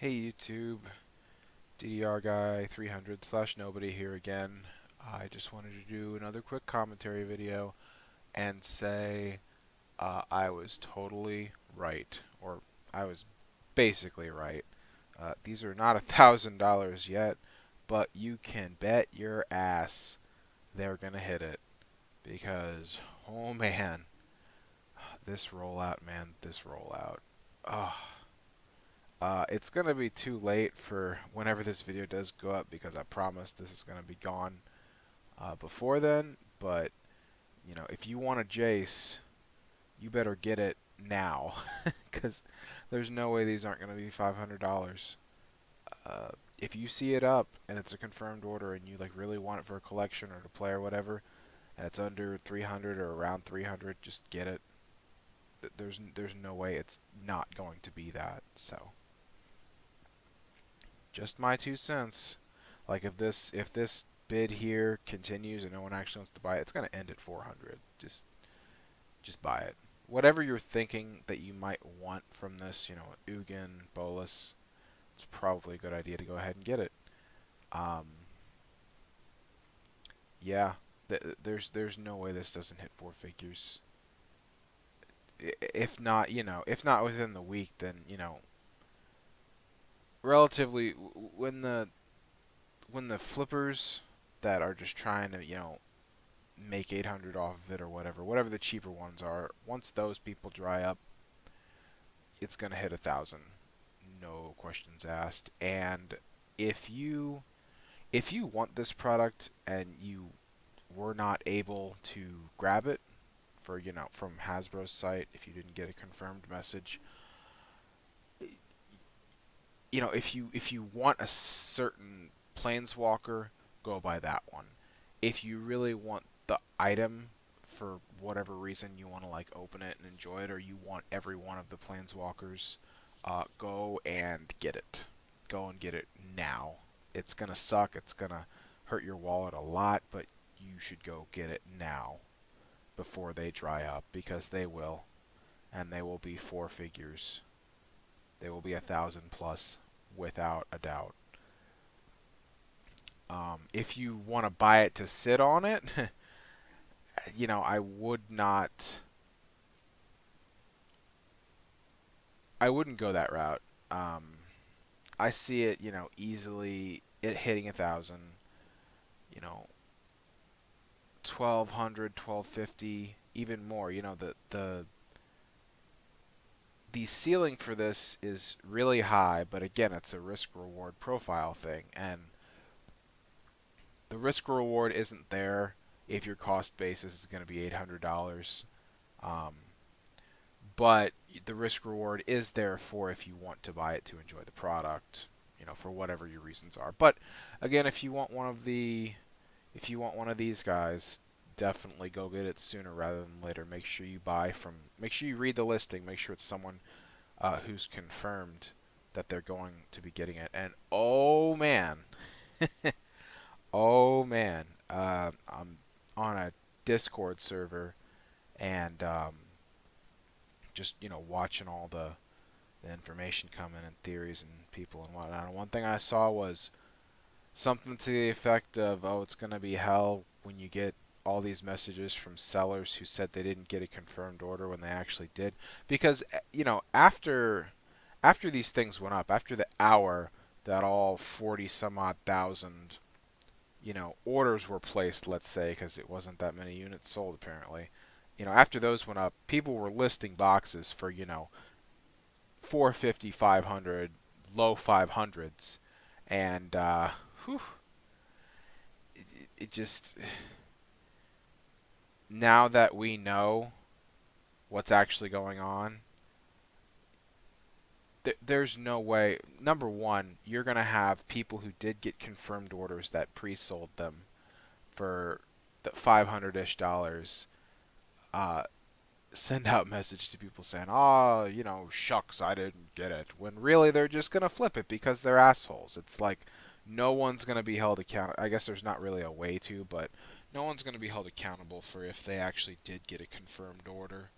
Hey YouTube, DDR guy 300 slash nobody here again. I just wanted to do another quick commentary video and say I was totally right, or I was basically right. These are not $1,000 yet, but you can bet your ass they're gonna hit it because oh man, this rollout, this rollout. Oh, it's going to be too late for whenever this video does go up because I promise this is going to be gone before then. But, you know, if you want a Jace, you better get it now because there's no way these aren't going to be $500. If you see it up and it's a confirmed order and you like really want it for a collection or to play or whatever, and it's under 300 or around 300, just get it. There's no way it's not going to be that. So just my 2 cents. Like if this bid here continues and no one actually wants to buy it, it's gonna end at 400. Just buy it. Whatever you're thinking that you might want from this, you know, Ugin, Bolus, it's probably a good idea to go ahead and get it. Um, yeah, there's no way this doesn't hit 4 figures. If not, you know, if not within the week, then you know, relatively when the flippers that are just trying to, you know, make 800 off of it or whatever the cheaper ones are, once those people dry up, it's going to hit 1,000. No questions asked. And if you if you want this product and you were not able to grab it for, you know, from Hasbro's site, if you didn't get a confirmed message, you know, if you want a certain planeswalker, go buy that one. If you really want the item for whatever reason, you want to like open it and enjoy it, or you want every one of the planeswalkers, go and get it. Go and get it now. It's gonna suck. It's gonna hurt your wallet a lot, but you should go get it now before they dry up because they will, and they will be 4 figures. They will be 1,000 plus without a doubt. If you want to buy it to sit on it, you know, I wouldn't go that route. I see it, you know, easily it hitting 1,000, you know, 1,200, 1,250, even more. You know, the ceiling for this is really high, but again, it's a risk reward profile thing, and the risk reward isn't there if your cost basis is going to be $800. Um, but the risk reward is there for if you want to buy it to enjoy the product, you know, for whatever your reasons are. But again, if you want one of these guys, definitely go get it sooner rather than later. Make sure you read the listing, make sure it's someone who's confirmed that they're going to be getting it. And oh man, oh man, I'm on a Discord server and just, you know, watching all the information come in and theories and people and whatnot. And one thing I saw was something to the effect of, "Oh, it's gonna be hell when you get all these messages from sellers who said they didn't get a confirmed order when they actually did," because you know after these things went up, after the hour that all 40 some odd thousand, you know, orders were placed, let's say, because it wasn't that many units sold apparently. You know, after those went up, people were listing boxes for, you know, 450, 500, low 500s, and whew, it just now that we know what's actually going on, there's no way. Number one, you're gonna have people who did get confirmed orders that pre-sold them for the 500-ish dollars. Uh, Send out message to people saying, "Oh, you know, shucks, I didn't get it," when really they're just gonna flip it because they're assholes. It's like no one's gonna be held accountable. I guess there's not really a way to, but no one's gonna be held accountable for if they actually did get a confirmed order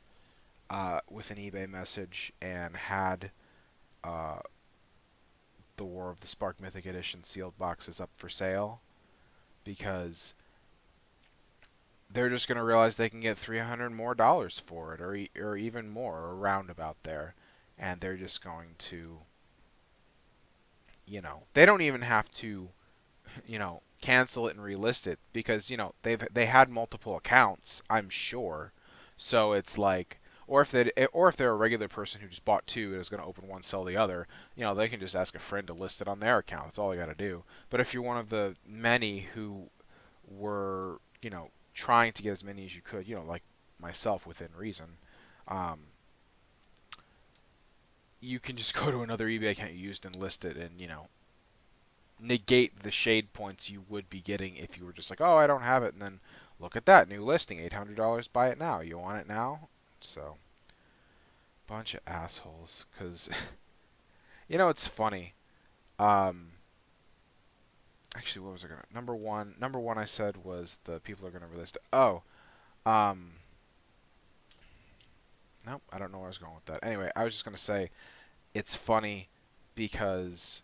with an eBay message and had uh, the War of the Spark Mythic Edition sealed boxes up for sale, because they're just going to realize they can get $300 more for it, or even more, or around about there, and they're just going to, they don't even have to, cancel it and relist it, because they had multiple accounts, I'm sure. So it's like, or if they're a regular person who just bought two and is going to open one, sell the other, they can just ask a friend to list it on their account. That's all they got to do. But if you're one of the many who were, trying to get as many as you could, like myself within reason, um, you can just go to another eBay account you used and list it, and negate the shade points you would be getting if you were just like, oh, I don't have it, and then look at that new listing, $800, buy it now. You want it now? So, bunch of assholes. Because it's funny. Actually, what was I gonna? Number one, I said was the people are gonna release it. Oh, nope, I don't know where I was going with that. Anyway, I was just gonna say it's funny because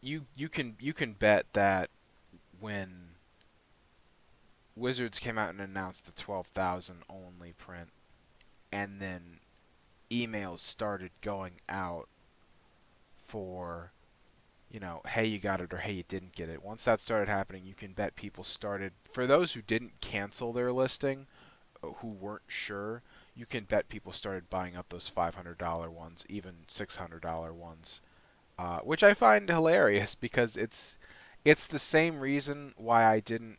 you can bet that when Wizards came out and announced the 12,000 only print, and then emails started going out for, hey, you got it, or hey, you didn't get it. Once that started happening, you can bet people started, for those who didn't cancel their listing, who weren't sure, you can bet people started buying up those $500 ones, even $600 ones, which I find hilarious, because it's the same reason why I didn't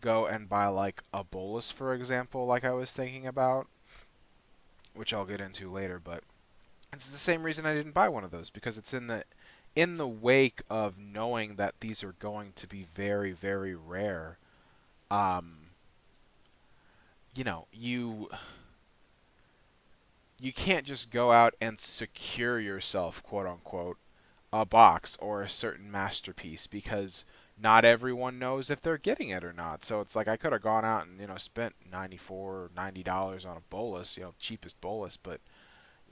go and buy like a bolus, for example, like I was thinking about, which I'll get into later. But it's the same reason I didn't buy one of those, because it's in the wake of knowing that these are going to be very, very rare. Um, you can't just go out and secure yourself, quote unquote, a box or a certain masterpiece, because not everyone knows if they're getting it or not. So it's like I could have gone out and spent $94 or $90 on a bolus, cheapest bolus, but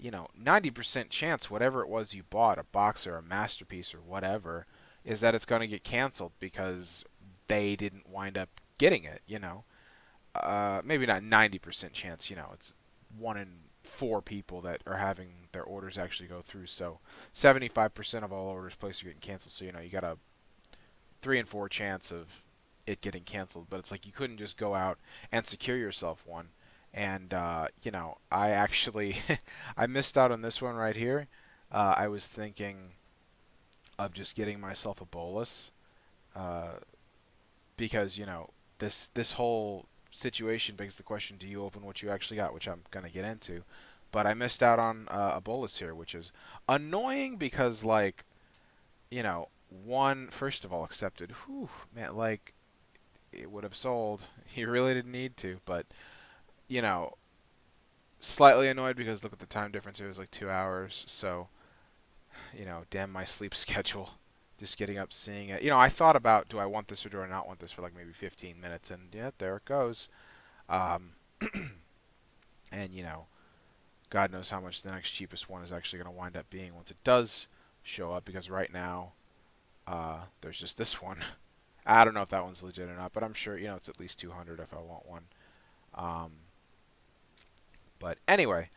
90% chance whatever it was you bought, a box or a masterpiece or whatever, is that it's going to get canceled because they didn't wind up getting it. Maybe not 90% chance, it's 1 in 4 people that are having their orders actually go through. So 75% of all orders placed are getting canceled. So you got a 3 in 4 chance of it getting canceled. But it's like you couldn't just go out and secure yourself one. And I actually I missed out on this one right here. I was thinking of just getting myself a bolus, uh, because this whole situation begs the question: do you open what you actually got? Which I'm gonna get into. But I missed out on a bolus here, which is annoying, because like one, first of all, accepted. Whew, man, like it would have sold. He really didn't need to, but you know, slightly annoyed because look at the time difference. It was like 2 hours. So, damn my sleep schedule. Just getting up, seeing it. I thought about, do I want this or do I not want this, for like maybe 15 minutes, and yeah, there it goes. Um, and God knows how much the next cheapest one is actually going to wind up being once it does show up, because right now, there's just this one. I don't know if that one's legit or not, but I'm sure it's at least 200 if I want one. Um, but anyway,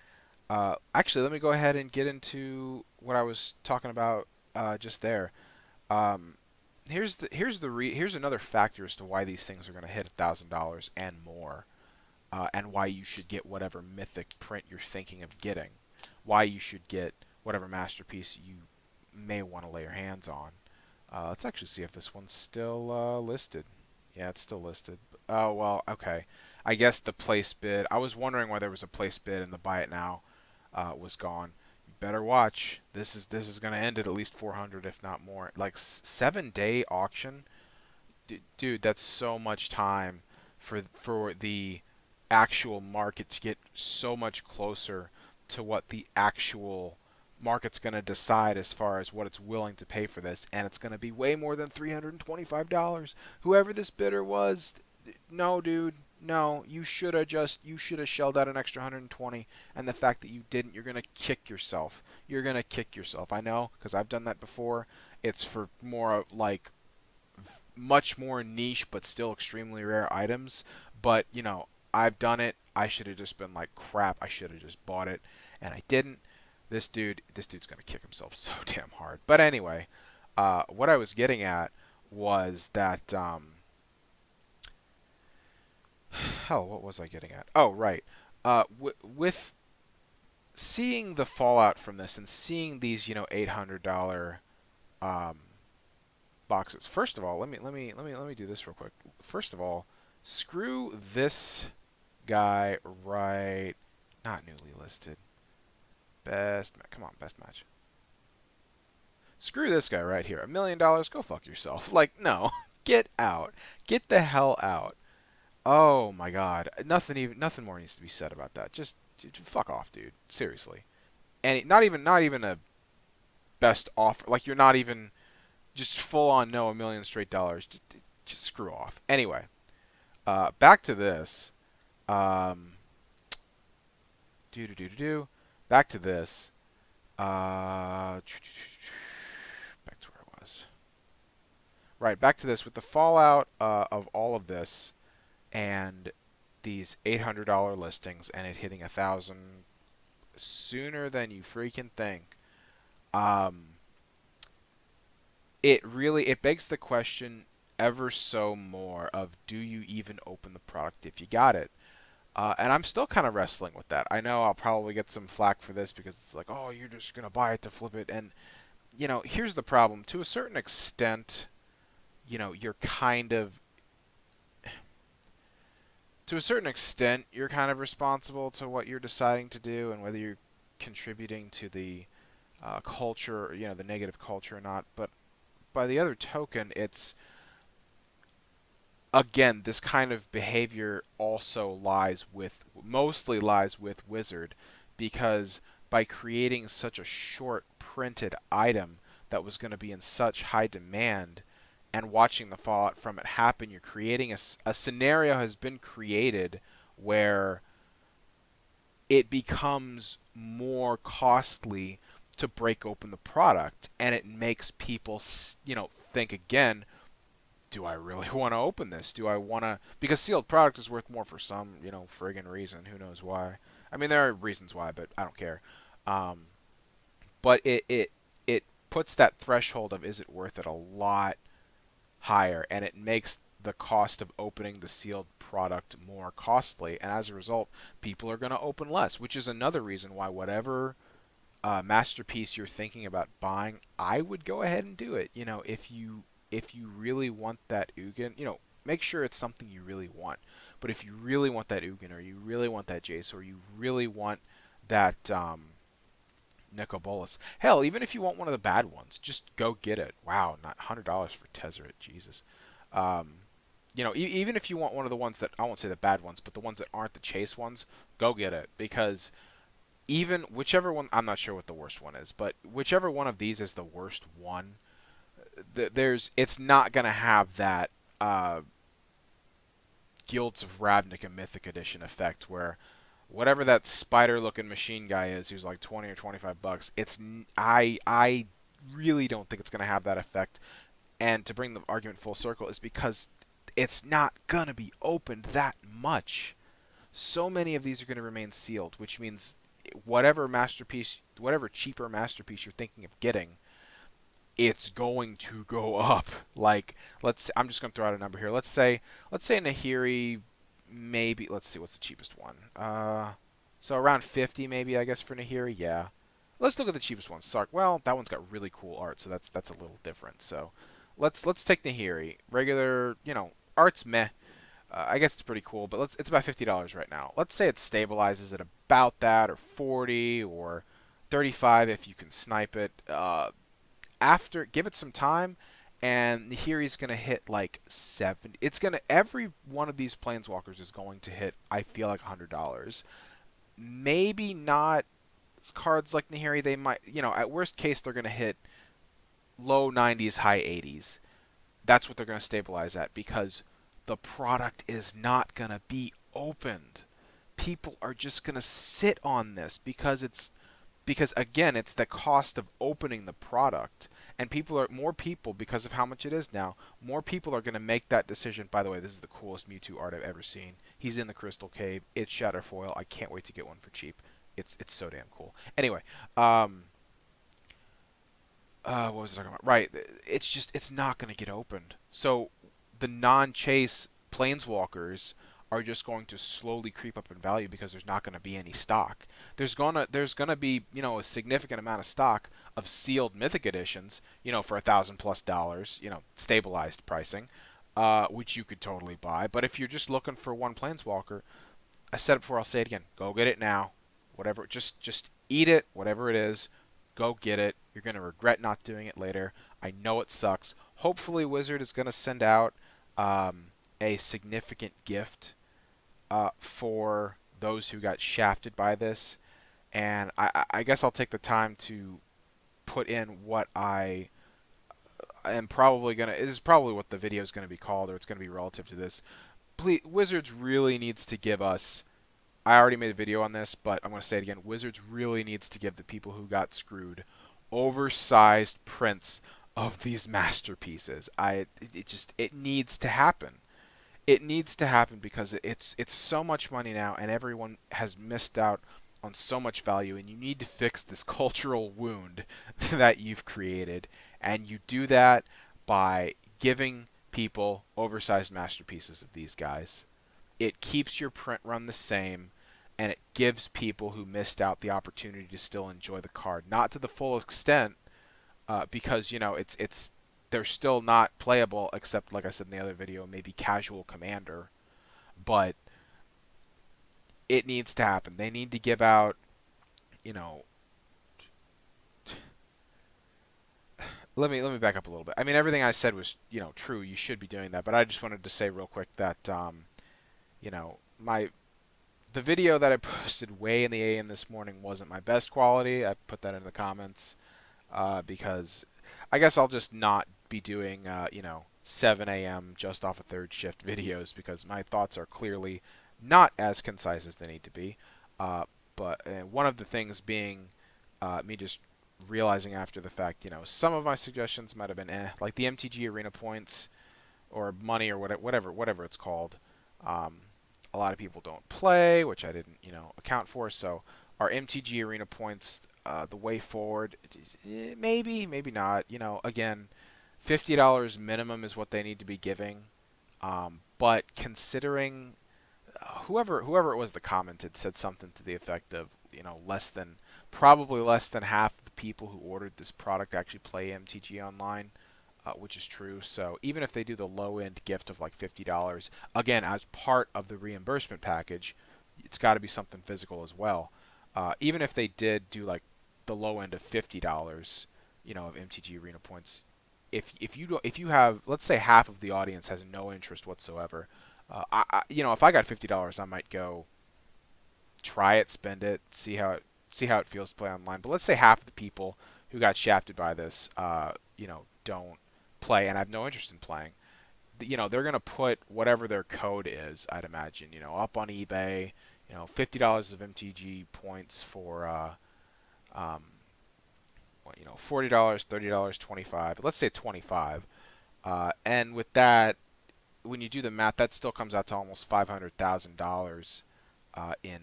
actually, let me go ahead and get into what I was talking about just there. Um, here's another factor as to why these things are going to hit $1,000 and more, and why you should get whatever mythic print you're thinking of getting, why you should get whatever masterpiece you may want to lay your hands on. Let's actually see if this one's still listed. Yeah, it's still listed. Oh, well, okay. I guess the place bid. I was wondering why there was a place bid and the buy it now was gone. You better watch. This is going to end at least 400, if not more. Like 7-day auction, dude. That's so much time for the actual market to get so much closer to what the actual market's going to decide as far as what it's willing to pay for this, and it's going to be way more than $325. Whoever this bidder was, no, dude, No, you should have shelled out an extra 120, and the fact that you didn't, you're gonna kick yourself. You're gonna kick yourself. I know, because I've done that before. It's for more like much more niche but still extremely rare items. But you know, I've done it. I should have just been like, crap. I should have just bought it, and I didn't. This dude's gonna kick himself so damn hard. But anyway, what I was getting at was that hell, what was I getting at? Oh, right. With seeing the fallout from this and seeing these, $800 um, boxes. First of all, let me do this real quick. First of all, screw this guy right. Not newly listed. Come on, best match. Screw this guy right here. $1 million. Go fuck yourself. Like, no, get out. Get the hell out. Oh my God. Nothing more needs to be said about that. Just fuck off, dude. Seriously. And not even a best offer. Like, you're not even just full on no $1 million straight dollars. Just screw off. Anyway, back to this. Do do do do do. Back to this. Back to where I was. Right, back to this with the fallout of all of this and these $800 listings and it hitting 1,000 sooner than you freaking think. It begs the question ever so more of, do you even open the product if you got it? And I'm still kind of wrestling with that. I know I'll probably get some flack for this because it's like, oh, you're just gonna buy it to flip it. And here's the problem. To a certain extent, you're kind of responsible to what you're deciding to do and whether you're contributing to the culture, the negative culture or not. But by the other token, it's again, this kind of behavior also mostly lies with Wizard, because by creating such a short printed item that was going to be in such high demand and watching the fallout from it happen, you're creating a scenario has been created where it becomes more costly to break open the product, and it makes people, think again, do I really want to open this? Do I want to? Because sealed product is worth more for some, friggin' reason. Who knows why? I mean, there are reasons why, but I don't care. Um, but it puts that threshold of, is it worth it, a lot higher, and it makes the cost of opening the sealed product more costly, and as a result, people are going to open less, which is another reason why whatever masterpiece you're thinking about buying, I would go ahead and do it. If you really want that Ugin, make sure it's something you really want. But if you really want that Ugin, or you really want that Jace, or you really want that Nicobolus, hell, even if you want one of the bad ones, just go get it. Wow, not $100 for Tezzeret, Jesus. Even if you want one of the ones that, I won't say the bad ones, but the ones that aren't the chase ones, go get it. Because even whichever one, I'm not sure what the worst one is, but whichever one of these is the worst one, it's not going to have that Guilds of Ravnica Mythic Edition effect where whatever that spider-looking machine guy is, who's like 20 or 25 bucks, I really don't think it's going to have that effect. And to bring the argument full circle is because it's not going to be opened that much. So many of these are going to remain sealed, which means whatever cheaper masterpiece you're thinking of getting, it's going to go up. Like, I'm just going to throw out a number here. Let's say Nahiri, maybe, let's see, what's the cheapest one? So around 50 maybe, I guess, for Nahiri, yeah. Let's look at the cheapest one. Sark, well, that one's got really cool art, so that's a little different. So let's take Nahiri. Regular, art's meh. I guess it's pretty cool, but it's about $50 right now. Let's say it stabilizes at about that, or 40, or 35 if you can snipe it. Give it some time, and Nahiri's gonna hit like 70. Every one of these planeswalkers is going to hit, I feel like, $100. Maybe not cards like Nahiri. They might, at worst case, they're gonna hit low 90s, high 80s. That's what they're gonna stabilize at, because the product is not going to be opened. People are just going to sit on this because again, it's the cost of opening the product, and more people, because of how much it is now, more people are going to make that decision. By the way, this is the coolest Mewtwo art I've ever seen. He's in the crystal cave. It's Shatterfoil. I can't wait to get one for cheap. It's so damn cool. Anyway, what was I talking about? Right, it's not going to get opened. So the non-chase planeswalkers are just going to slowly creep up in value because there's not going to be any stock. There's gonna be, a significant amount of stock of sealed Mythic editions, for $1,000+, stabilized pricing, which you could totally buy. But if you're just looking for one planeswalker, I said it before, I'll say it again. Go get it now. Whatever, just eat it, whatever it is. Go get it. You're going to regret not doing it later. I know it sucks. Hopefully Wizard is going to send out a significant gift for those who got shafted by this. And I guess I'll take the time to put in what I am probably going to... This is probably what the video is going to be called, or it's going to be relative to this. Please, Wizards really needs to give us... I already made a video on this, but I'm going to say it again. Wizards really needs to give the people who got screwed oversized prints of these masterpieces. It needs to happen. It needs to happen because it's so much money now, and everyone has missed out on so much value, and you need to fix this cultural wound that you've created, and you do that by giving people oversized masterpieces of these guys. It keeps your print run the same, and it gives people who missed out the opportunity to still enjoy the card. Not to the full extent, because they're still not playable, except, like I said in the other video, maybe casual commander. But it needs to happen. They need to give out, let me back up a little bit. I mean, everything I said was, true. You should be doing that. But I just wanted to say real quick that, the video that I posted way in the AM this morning wasn't my best quality. I put that in the comments because I guess I'll just not be doing 7 a.m. just off a third shift videos because my thoughts are clearly not as concise as they need to be. But one of the things being me just realizing after the fact, some of my suggestions might have been like the MTG Arena points or money or whatever it's called. A lot of people don't play, which I didn't, account for. So are MTG Arena points the way forward? Maybe, maybe not. Again, $50 minimum is what they need to be giving. But considering whoever it was that commented said something to the effect of, probably less than half the people who ordered this product actually play MTG Online. Which is true. So even if they do the low-end gift of like $50, again, as part of the reimbursement package, it's got to be something physical as well. Even if they did do like the low end of $50, of MTG Arena points, if you have, let's say half of the audience has no interest whatsoever, if I got $50, I might go try it, spend it, see how it feels to play online. But let's say half of the people who got shafted by this, don't play and have no interest in playing. They're going to put whatever their code is, I'd imagine, up on eBay, $50 of MTG points for $40, $30, 25. Let's say 25. And with that, when you do the math, that still comes out to almost $500,000 in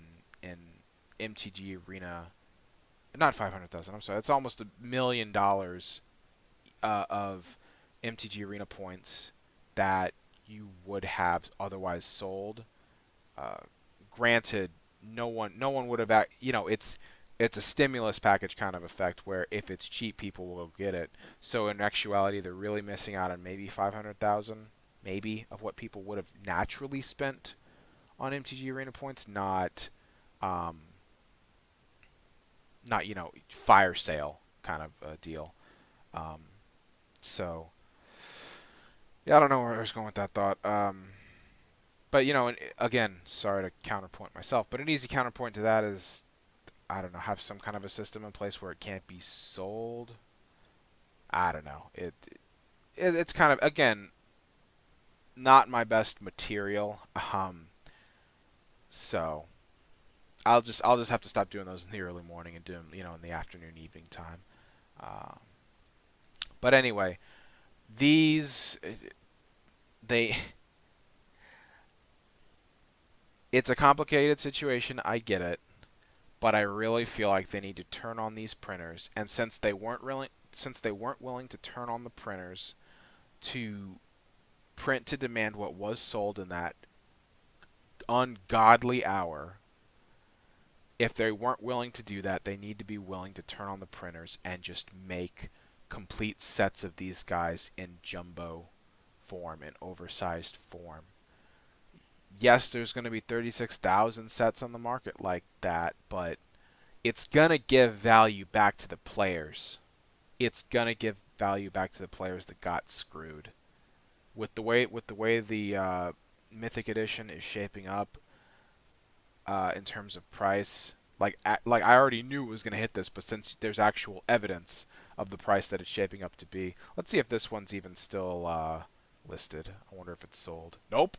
MTG Arena. Not 500,000. I'm sorry. It's almost $1 million of MTG Arena points that you would have otherwise sold. Granted, no one would have. It's a stimulus package kind of effect where if it's cheap, people will go get it. So in actuality, they're really missing out on maybe 500,000, maybe, of what people would have naturally spent on MTG Arena points, not fire sale kind of deal. So yeah, I don't know where I was going with that thought. But again, sorry to counterpoint myself, but an easy counterpoint to that is, I don't know, have some kind of a system in place where it can't be sold. I don't know. It's kind of, again, not my best material. So I'll just have to stop doing those in the early morning and do them, in the afternoon, evening time. Um, but anyway, these they it's a complicated situation. I get it, but I really feel like they need to turn on these printers. And since they weren't willing to turn on the printers to print to demand what was sold in that ungodly hour, if they weren't willing to do that, they need to be willing to turn on the printers and just make complete sets of these guys in jumbo form, in oversized form. Yes, there's going to be 36,000 sets on the market like that, but it's going to give value back to the players. It's going to give value back to the players that got screwed. With the way the Mythic Edition is shaping up, in terms of price. Like I already knew it was going to hit this, but since there's actual evidence of the price that it's shaping up to be, let's see if this one's even still listed. I wonder if it's sold. Nope.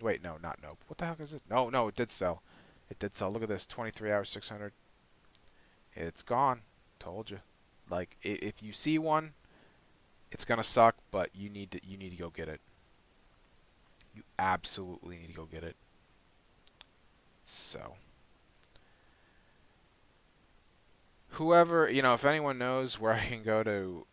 Wait, no, not nope. What the heck is it? No, no, it did sell. It did sell. Look at this, 23 hours, 600. It's gone. Told you. Like if you see one, it's gonna suck, but you need to go get it. You absolutely need to go get it. So. Whoever, if anyone knows where I can go to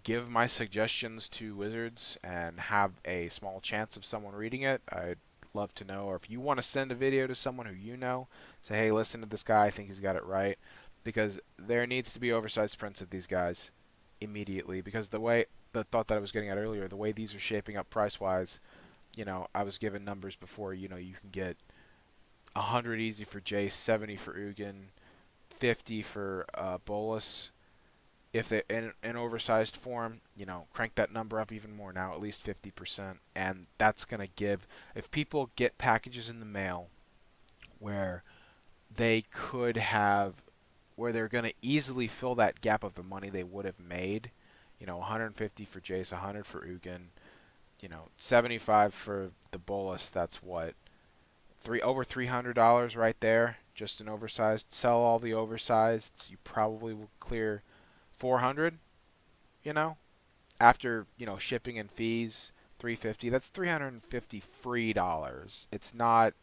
give my suggestions to Wizards and have a small chance of someone reading it, I'd love to know. Or if you want to send a video to someone who you know, say, hey, listen to this guy, I think he's got it right. Because there needs to be oversized prints of these guys immediately. Because the thought that I was getting at earlier, the way these are shaping up price-wise, I was given numbers before, you can get 100 easy for Jace, 70 for Ugin, 50 for Bolus. If they in oversized form, crank that number up even more now, at least 50%, and that's gonna give. If people get packages in the mail where they could have, where they're gonna easily fill that gap of the money they would have made, 150 for Jace, 100 for Ugin, 75 for the Bolus. That's what, over $300 right there, just an oversized. Sell all the oversized, you probably will clear 400. You know, after shipping and fees, 350. That's 350 free dollars. It's not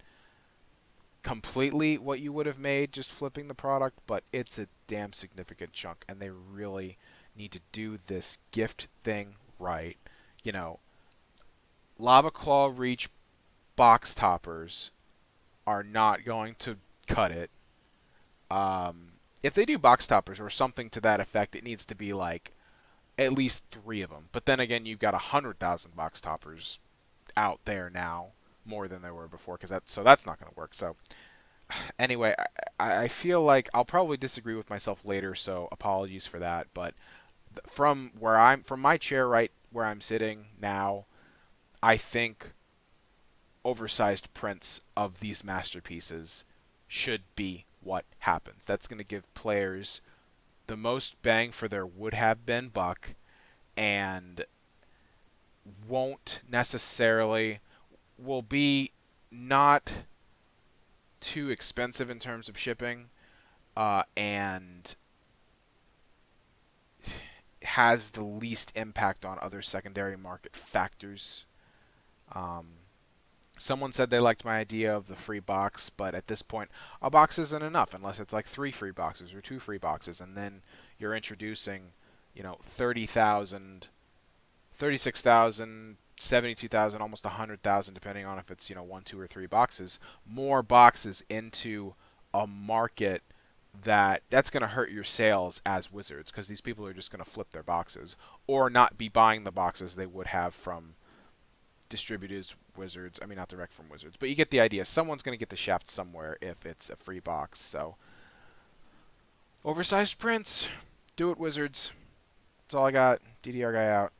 completely what you would have made just flipping the product, but it's a damn significant chunk, and they really need to do this gift thing right. You know, Lava Claw Reach box toppers are not going to cut it. If they do box toppers or something to that effect, it needs to be like at least 3 of them. But then again, you've got 100,000 box toppers out there now, more than there were before, that's not going to work. So anyway, I feel like I'll probably disagree with myself later, so apologies for that. But from my chair right where I'm sitting now, I think oversized prints of these masterpieces should be what happens. That's going to give players the most bang for their would have been buck, and won't necessarily, will be not too expensive in terms of shipping, and has the least impact on other secondary market factors. Um, Someone said they liked my idea of the free box, but at this point, a box isn't enough unless it's like 3 free boxes or 2 free boxes, and then you're introducing, 30,000, 36,000, 72,000, almost 100,000, depending on if it's 1, 2, or 3 boxes, more boxes into a market that's going to hurt your sales as Wizards, because these people are just going to flip their boxes or not be buying the boxes they would have from distributors, Wizards. I mean, not direct from Wizards, but you get the idea. Someone's going to get the shaft somewhere if it's a free box. So, oversized prints. Do it, Wizards. That's all I got. DDR guy out.